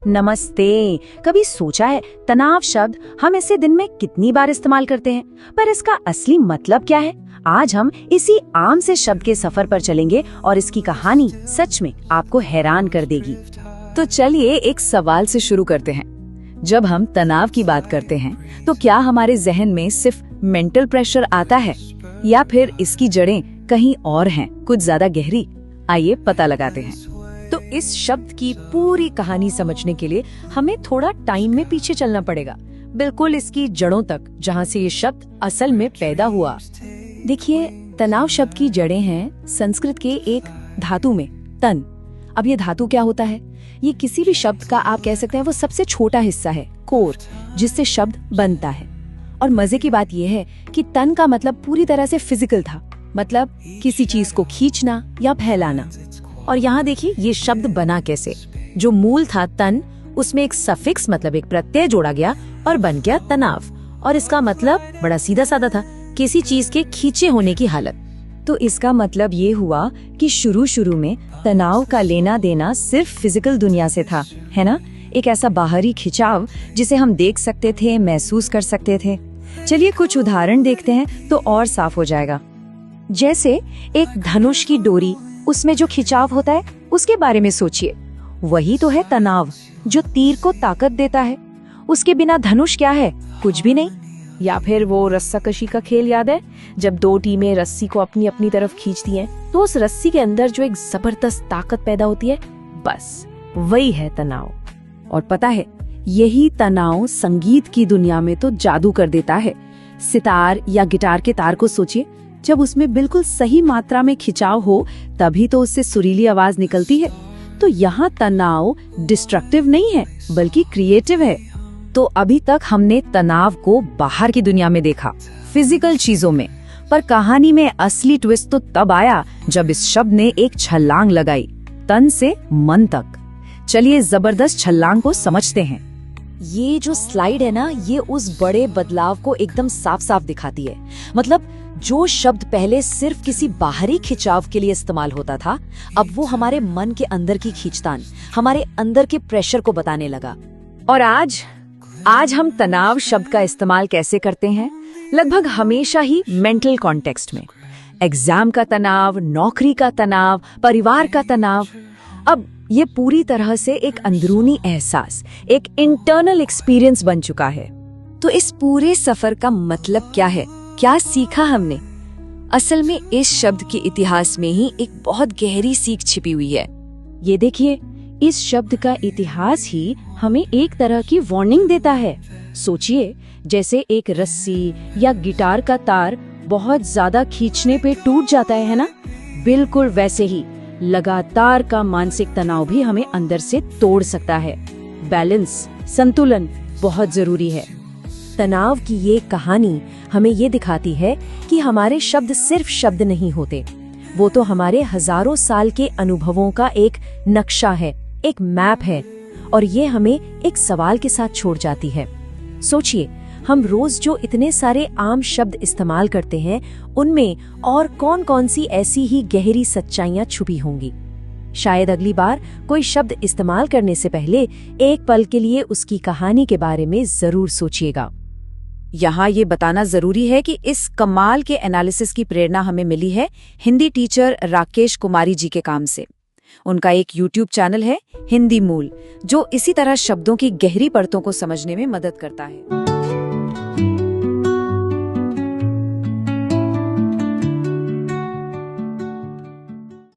नमस्ते। कभी सोचा है तनाव शब्द हम इसे दिन में कितनी बार इस्तेमाल करते हैं, पर इसका असली मतलब क्या है? आज हम इसी आम से शब्द के सफर पर चलेंगे और इसकी कहानी सच में आपको हैरान कर देगी। तो चलिए एक सवाल से शुरू करते हैं। जब हम तनाव की बात करते हैं तो क्या हमारे जहन में सिर्फ मेंटल प्रेशर आता है या फिर इसकी जड़ें कहीं और हैं, कुछ ज्यादा गहरी? आइए पता लगाते हैं। तो इस शब्द की पूरी कहानी समझने के लिए हमें थोड़ा टाइम में पीछे चलना पड़ेगा, बिल्कुल इसकी जड़ों तक, जहाँ से ये शब्द असल में पैदा हुआ। देखिए, तनाव शब्द की जड़ें हैं संस्कृत के एक धातु में, तन। अब ये धातु क्या होता है? ये किसी भी शब्द का आप कह सकते हैं वो सबसे छोटा हिस्सा है, कोर, जिससे शब्द बनता है। और मजे की बात यह है कि तन का मतलब पूरी तरह से फिजिकल था, मतलब किसी चीज को खींचना या फैलाना। और यहाँ देखिए ये शब्द बना कैसे। जो मूल था तन, उसमें एक सफिक्स मतलब एक प्रत्यय जोड़ा गया और बन गया तनाव। और इसका मतलब बड़ा सीधा साधा था, किसी चीज के खींचे होने की हालत। तो इसका मतलब ये हुआ कि शुरू में तनाव का लेना देना सिर्फ फिजिकल दुनिया से था, है ना? एक ऐसा बाहरी खिंचाव जिसे हम देख सकते थे, महसूस कर सकते थे। चलिए कुछ उदाहरण देखते हैं तो और साफ हो जाएगा। जैसे एक धनुष की डोरी, उसमें जो खिंचाव होता है उसके बारे में सोचिए। वही तो है तनाव, जो तीर को ताकत देता है। उसके बिना धनुष क्या है? कुछ भी नहीं। या फिर वो रस्साकशी का खेल याद है, जब दो टीमें रस्सी को अपनी अपनी तरफ खींचती हैं, तो उस रस्सी के अंदर जो एक जबरदस्त ताकत पैदा होती है, बस वही है तनाव। और पता है, यही तनाव संगीत की दुनिया में तो जादू कर देता है। सितार या गिटार के तार को सोचिए, जब उसमें बिल्कुल सही मात्रा में खिंचाव हो तभी तो उससे सुरीली आवाज निकलती है। तो यहाँ तनाव डिस्ट्रक्टिव नहीं है, बल्कि क्रिएटिव है। तो अभी तक हमने तनाव को बाहर की दुनिया में देखा, फिजिकल चीजों में, पर कहानी में असली ट्विस्ट तो तब आया जब इस शब्द ने एक छलांग लगाई, तन से मन तक। चलिए जबरदस्त छलांग को समझते हैं। ये जो स्लाइड है ना, ये उस बड़े बदलाव को एकदम साफ साफ दिखाती है। मतलब जो शब्द पहले सिर्फ किसी बाहरी खिंचाव के लिए इस्तेमाल होता था, अब वो हमारे मन के अंदर की खींचतान, हमारे अंदर के प्रेशर को बताने लगा। और आज हम तनाव शब्द का इस्तेमाल कैसे करते हैं? लगभग हमेशा ही मेंटल कॉन्टेक्स्ट में। एग्जाम का तनाव, नौकरी का तनाव, परिवार का तनाव। अब ये पूरी तरह से एक अंदरूनी एहसास, एक इंटरनल एक्सपीरियंस बन चुका है। तो इस पूरे सफर का मतलब क्या है? क्या सीखा हमने? असल में इस शब्द के इतिहास में ही एक बहुत गहरी सीख छिपी हुई है। ये देखिए, इस शब्द का इतिहास ही हमें एक तरह की वार्निंग देता है। सोचिए, जैसे एक रस्सी या गिटार का तार बहुत ज्यादा खींचने पे टूट जाता है ना? बिल्कुल वैसे ही लगातार का मानसिक तनाव भी हमें अंदर से तोड़ सकता है। बैलेंस, संतुलन बहुत जरूरी है। तनाव की ये कहानी हमें ये दिखाती है कि हमारे शब्द सिर्फ शब्द नहीं होते, वो तो हमारे हजारों साल के अनुभवों का एक नक्शा है, एक मैप है। और ये हमें एक सवाल के साथ छोड़ जाती है। सोचिए, हम रोज जो इतने सारे आम शब्द इस्तेमाल करते हैं, उनमें और कौन कौन सी ऐसी ही गहरी सच्चाइयां छुपी होंगी? शायद अगली बार कोई शब्द इस्तेमाल करने से पहले एक पल के लिए उसकी कहानी के बारे में जरूर सोचिएगा। यहाँ ये बताना जरूरी है कि इस कमाल के एनालिसिस की प्रेरणा हमें मिली है हिंदी टीचर राकेश कुमारी जी के काम से। उनका एक यूट्यूब चैनल है हिंदी मूल, जो इसी तरह शब्दों की गहरी परतों को समझने में मदद करता है।